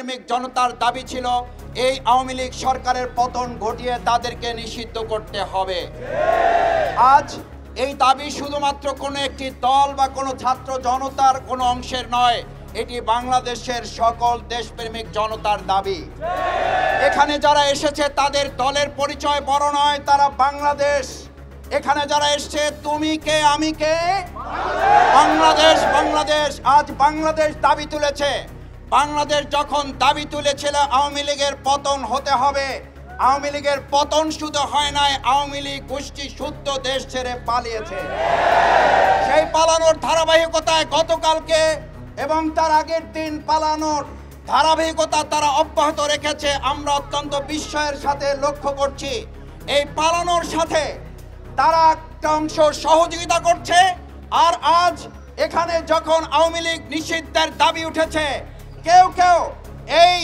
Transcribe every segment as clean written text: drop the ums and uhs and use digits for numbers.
দেশপ্রেমিক জনতার দাবি ছিল এই আওয়ামী লীগ সরকারের পতন ঘটিয়ে তাদেরকে নিষিদ্ধ করতে হবে। আজ এই দাবি শুধুমাত্র কোনো একটি দল বা কোনো ছাত্র জনতার কোনো অংশের নয়, এটি বাংলাদেশের সকল দেশপ্রেমিক জনতার দাবি। এখানে যারা এসেছে তাদের দলের পরিচয় বড় নয়, তারা বাংলাদেশ। এখানে যারা এসছে তুমি কে আমি কে, বাংলাদেশ বাংলাদেশ। আজ বাংলাদেশ দাবি তুলেছে। বাংলাদেশ যখন দাবি তুলেছিল আওয়ামী লীগের পতন হতে হবে, আওয়ামী লীগের পতন শুধু হয় নাই, আওয়ামী লীগ গোষ্ঠী শুদ্ধ দেশ ছেড়ে পালিয়েছে। সেই পালানোর ধারাবাহিকতায় গতকালকে এবং তার আগের দিন পালানোর ধারাবাহিকতা তারা অব্যাহত রেখেছে। আমরা অত্যন্ত বিস্ময়ের সাথে লক্ষ্য করছি এই পালানোর সাথে তারা একটা অংশ সহযোগিতা করছে। আর আজ এখানে যখন আওয়ামী লীগ নিষিদ্ধের দাবি উঠেছে, কেউ কেউ এই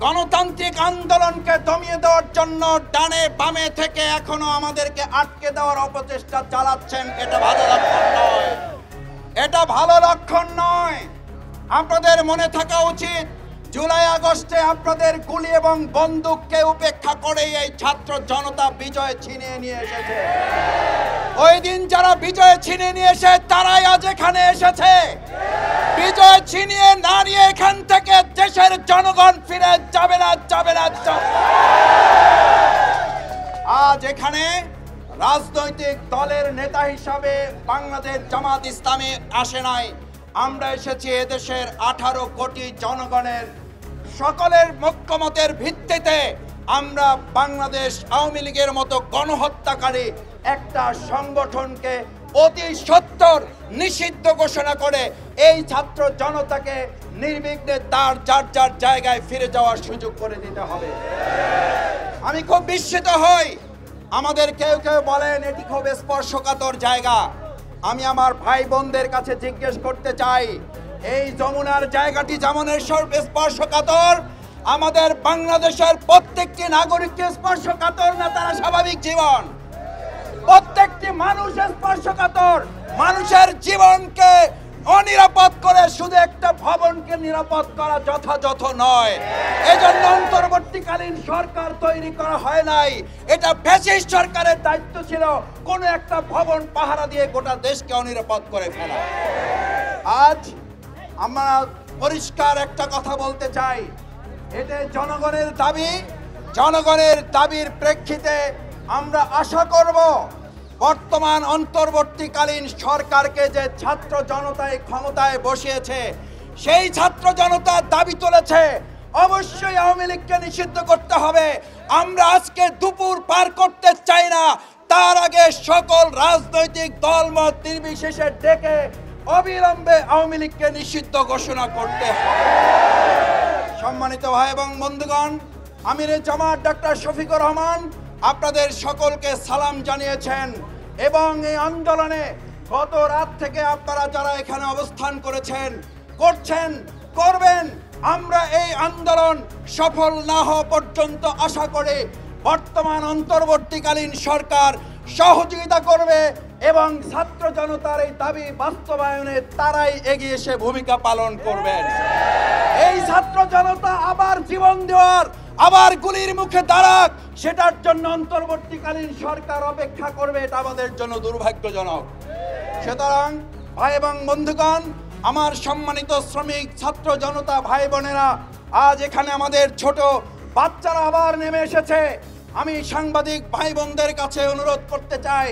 গণতান্ত্রিক আন্দোলনকে দমিয়ে দেওয়ার জন্য ডানে বামে থেকে এখনো আমাদেরকে আটকে দেওয়ার অপচেষ্টা চালাচ্ছেন। এটা ভালো লক্ষণ নয়, এটা ভালো লক্ষণ নয়। আপনাদের মনে থাকা উচিত জুলাই আগস্টে আপনাদের গুলি এবং বন্দুককে উপেক্ষা করে এই ছাত্র জনতা বিজয় ছিনিয়ে নিয়ে এসেছে। ওই দিন যারা বিজয় ছিনিয়ে নিয়ে এসে তারাই আজ এখানে এসেছে। বিজয় ছিনিয়ে না নিয়ে এখান থেকে দেশের জনগণ ফিরে যাবে না, যাবে না। আজ এখানে রাজনৈতিক দলের নেতা হিসাবে বাংলাদেশ জামাত ইসলামী আসে নাই। আমরা এসেছি এদেশের 18 কোটি জনগণের সকলের ঐক্যমতের ভিত্তিতে আমরা বাংলাদেশ আওয়ামী লীগের মতো গণহত্যাকারী একটা সংগঠনকে অতি সত্বর নিষিদ্ধ ঘোষণা করে এই ছাত্র জনতাকে নির্বিঘ্নে তার যার যার জায়গায় ফিরে যাওয়ার সুযোগ করে দিতে হবে। আমি খুব বিস্মিত হই, আমাদের কেউ কেউ বলেন এটি খুব স্পর্শকাতর জায়গা। আমি আমার ভাই বোনদের কাছে জিজ্ঞেস করতে চাই, এই যমুনার জায়গাটি যেমন স্পর্শকাতর, আমাদের বাংলাদেশের প্রত্যেকটি নাগরিককে স্পর্শকাতর না তারা স্বাভাবিক জীবন, প্রত্যেকটি মানুষ স্পর্শকাতর। মানুষের জীবনকে অনিরাপদ করে শুধু একটা ভবনকে নিরাপদ করা যথাযথ নয়। এজন্য অন্তর্বর্তীকালীন সরকার তৈরি করা হয় নাই। এটা ফ্যাসিস্ট সরকারের দায়িত্ব ছিল কোন একটা ভবন পাহারা দিয়ে গোটা দেশকে অনিরাপদ করে ফেলা। আজ আমরা পরিষ্কার একটা কথা বলতে চাই, এটা জনগণের দাবি। জনগণের দাবির প্রেক্ষিতে আমরা আশা করব বর্তমান অন্তর্বর্তীকালীন সরকারকে যে ছাত্র জনতায় ক্ষমতায় বসিয়েছে, সেই ছাত্র জনতা দাবি তুলেছে অবশ্যই আওয়ামী লীগকে নিষিদ্ধ করতে হবে। আমরা আজকে দুপুর পার করতে চাই না, তার আগে সকল রাজনৈতিক দলমত নির্বিশেষে ডেকে অবিলম্বে আওয়ামী লীগকে নিষিদ্ধ ঘোষণা করতে হবে। সম্মানিত ভাই এবং বন্ধুগণ, আমিরে জামাত ডক্টর শফিকুর রহমান আপনাদের সকলকে সালাম জানিয়েছেন এবং এই আন্দোলনে গত রাত থেকে আপনারা যারা এখানে অবস্থান করেছেন, করছেন, করবেন, আমরা এই আন্দোলন সফল না হওয়া পর্যন্ত আশা করি বর্তমান অন্তর্বর্তীকালীন সরকার সহযোগিতা করবে এবং ছাত্র জনতার এই দাবি বাস্তবায়নে তারাই এগিয়ে এসে ভূমিকা পালন করবেন। এই ছাত্র জনতা আবার জীবন দেওয়ার, আবার গুলির মুখে দাঁড়াক, সেটার জন্য অন্তর্বর্তীকালীন সরকার অপেক্ষা করবে, এটা আমাদের জন্য দুর্ভাগ্যজনক। সুতরাং ভাই এবং বন্ধুগণ, আমার সম্মানিত শ্রমিক ছাত্র জনতা ভাই বোনেরা, আজ এখানে আমাদের ছোট বাচ্চারা আবার নেমে এসেছে। আমি সাংবাদিক ভাই বোনদের কাছে অনুরোধ করতে চাই,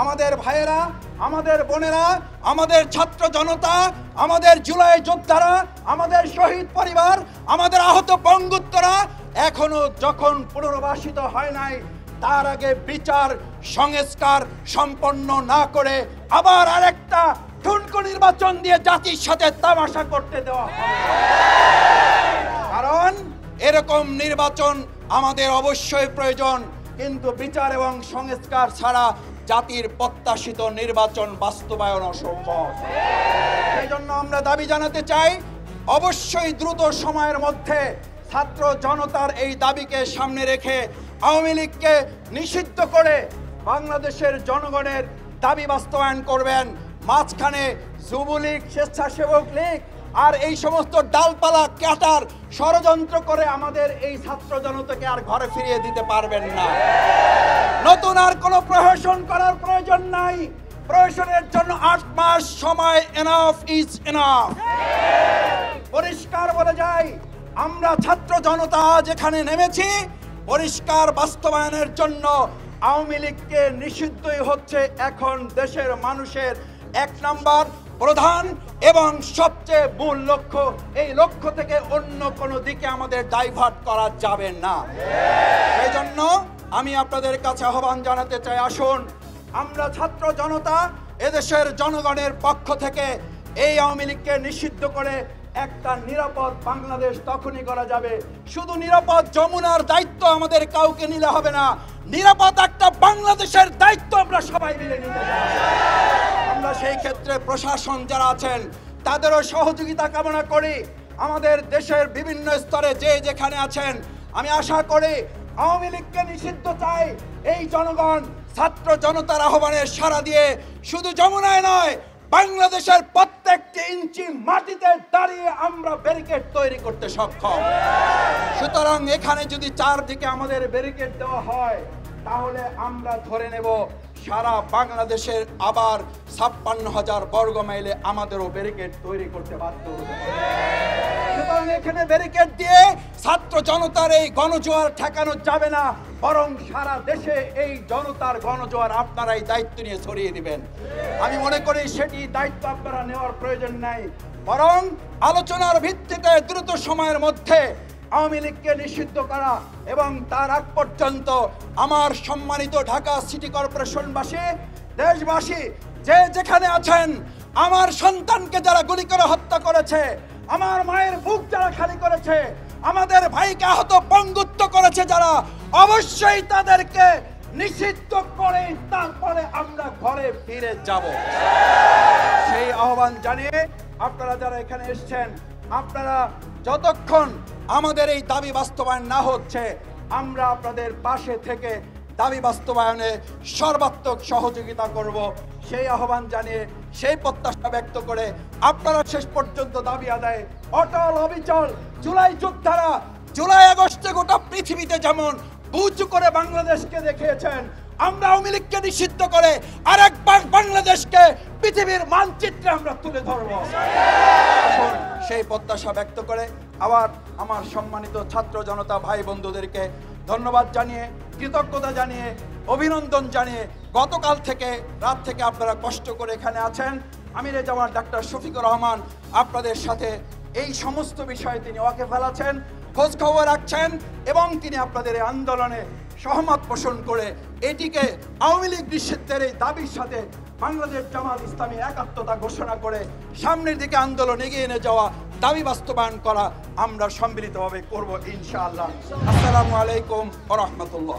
আমাদের ভাইয়েরা, আমাদের বোনেরা, আমাদের ছাত্র জনতা, আমাদের জুলাই যোদ্ধারা, আমাদের শহীদ পরিবার, আমাদের আহত বঙ্গুত্তরা এখনো যখন পুনর্বাসিত হয় নাই, তার আগে বিচার সংস্কার সম্পন্ন না করে আবার আরেকটা ঠুনকো নির্বাচন দিয়ে জাতির সাথে তামাশা করতে দেওয়া হবে। কারণ এরকম নির্বাচন আমাদের অবশ্যই প্রয়োজন, কিন্তু বিচার এবং সংস্কার ছাড়া জাতির প্রত্যাশিত নির্বাচন বাস্তবায়ন অসম্ভব। সেই জন্য আমরা দাবি জানাতে চাই, অবশ্যই দ্রুত সময়ের মধ্যে ছাত্র জনতার এই দাবিকে সামনে রেখে আওয়ামী লীগকে নিষিদ্ধ করে বাংলাদেশের জনগণের দাবি বাস্তবায়ন করবেন। মাঝখানে যুবলীগ, স্বেচ্ছাসেবক লীগ আর এই সমস্ত ডালপালা কাটার ষড়যন্ত্র করে আমাদের এই ছাত্র জনতাকে আর ঘরে ফিরিয়ে দিতে পারবেন না। নতুন আর কোনো প্রহসন করার প্রয়োজন নাই। প্রহসনের জন্য 8 মাস সময় এনাফ ইজ এনাফ। পরিষ্কার বলে যাই, আমরা ছাত্র জনতা যেখানে নেমেছি পরিষ্কার বাস্তবায়নের জন্য আওয়ামী লীগকে নিষিদ্ধই হচ্ছে এখন দেশের মানুষের 1 নম্বর প্রধান এবং সবচেয়ে মূল লক্ষ্য। এই লক্ষ্য থেকে অন্য কোনো দিকে আমাদের ডাইভার্ট করা যাবে না। সেই জন্য আমি আপনাদের কাছে আহ্বান জানাতে চাই, আসুন আমরা ছাত্র জনতা এদেশের জনগণের পক্ষ থেকে এই আওয়ামী লীগকে নিষিদ্ধ করে একটা নিরাপদ বাংলাদেশ তখনই করা যাবে। শুধু নিরাপদ যমুনার দায়িত্ব আমাদের কাউকে নিলে হবে না, নিরাপদ একটা বাংলাদেশের দায়িত্ব আমরা সবাই মিলে নিতে চাই। আমরা সেই ক্ষেত্রে প্রশাসন যারা আছেন তাদেরও সহযোগিতা কামনা করি। আমাদের দেশের বিভিন্ন স্তরে যে যেখানে আছেন, আমি আশা করি আওয়ামী লীগকে নিষিদ্ধ চাই এই জনগণ ছাত্র জনতার আহ্বানে সাড়া দিয়ে শুধু যমুনায় নয়, বাংলাদেশের প্রত্যেকটি ইঞ্চি মাটিতে দাঁড়িয়ে আমরা ব্যারিকেড তৈরি করতে সক্ষম। সুতরাং এখানে যদি চারদিকে আমাদের ব্যারিকেড দেওয়া হয় তাহলে আমরা ধরে নেব সারা বাংলাদেশের আবার 56,000 বর্গ মাইলে আমাদেরও ব্যারিকেড তৈরি করতে বাধ্য হতে হবে। সুতরাং এখানে ব্যারিকেড দিয়ে ছাত্র জনতার এই গণজোয়ার ঠেকানো যাবে না, বরং সারা দেশে এই জনতার গণজোয়ার আপনারাই দায়িত্ব নিয়ে ছড়িয়ে দিবেন। আমি মনে করি সেটি দায়িত্ব আপনারা নেওয়ার প্রয়োজন নাই, বরং আলোচনার ভিত্তিতে দ্রুত সময়ের মধ্যে আওয়ামী লীগকে নিষিদ্ধ করা এবং তার আগ পর্যন্ত আমার সম্মানিত ঢাকা সিটি কর্পোরেশনবাসী, দেশবাসী যে যেখানে আছেন, আমার সন্তানকে যারা গুলি করে হত্যা করেছে, আমার মায়ের বুক যারা খালি করেছে, আমাদের ভাইকে আহত পঙ্গুত্ব করেছে যারা, অবশ্যই তাদেরকে নিষিদ্ধ করে তারপরে আমরা ঘরে ফিরে যাব। সেই আহ্বান জানিয়ে আপনারা যারা এখানে এসেছেন, আপনারা যতক্ষণ আমাদের এই দাবি বাস্তবায়ন না হচ্ছে আমরা আপনাদের পাশে থেকে দাবি বাস্তবায়নে সর্বাত্মক সহযোগিতা করব, সেই আহ্বান জানিয়ে সেই প্রত্যাশা ব্যক্ত করে আপনারা শেষ পর্যন্ত দাবি আদায়ে অটল অবিচল। জুলাই যোদ্ধারা জুলাই আগস্টে গোটা পৃথিবীতে যেমন উঁচু করে বাংলাদেশকে দেখিয়েছেন, আমরা আওয়ামী লীগকে নিষিদ্ধ করে আরেকবার বাংলাদেশকে পৃথিবীর মানচিত্রে আমরা তুলে ধরব। এখন সেই প্রত্যাশা ব্যক্ত করে আবার আমার সম্মানিত ছাত্র জনতা ভাই বন্ধুদেরকে ধন্যবাদ জানিয়ে, কৃতজ্ঞতা জানিয়ে, অভিনন্দন জানিয়ে, গতকাল থেকে রাত থেকে আপনারা কষ্ট করে এখানে আছেন, আমিরে জামাত ডাক্তার শফিকুর রহমান আপনাদের সাথে এই সমস্ত বিষয়ে তিনি ওয়াকিবহাল আছেন, খোঁজ খবর রাখছেন এবং তিনি আপনাদের এই আন্দোলনে সহমত পোষণ করে এটিকে আওয়ামী লীগ নিষিদ্ধের এই দাবির সাথে বাংলাদেশ জামাত ইসলামী একাত্মতা ঘোষণা করে সামনের দিকে আন্দোলন এগিয়ে নিয়ে যাওয়া, দাবি বাস্তবায়ন করা আমরা সম্মিলিতভাবে করব ইনশাআল্লাহ। আসসালামু আলাইকুম ওয়া রাহমাতুল্লাহ।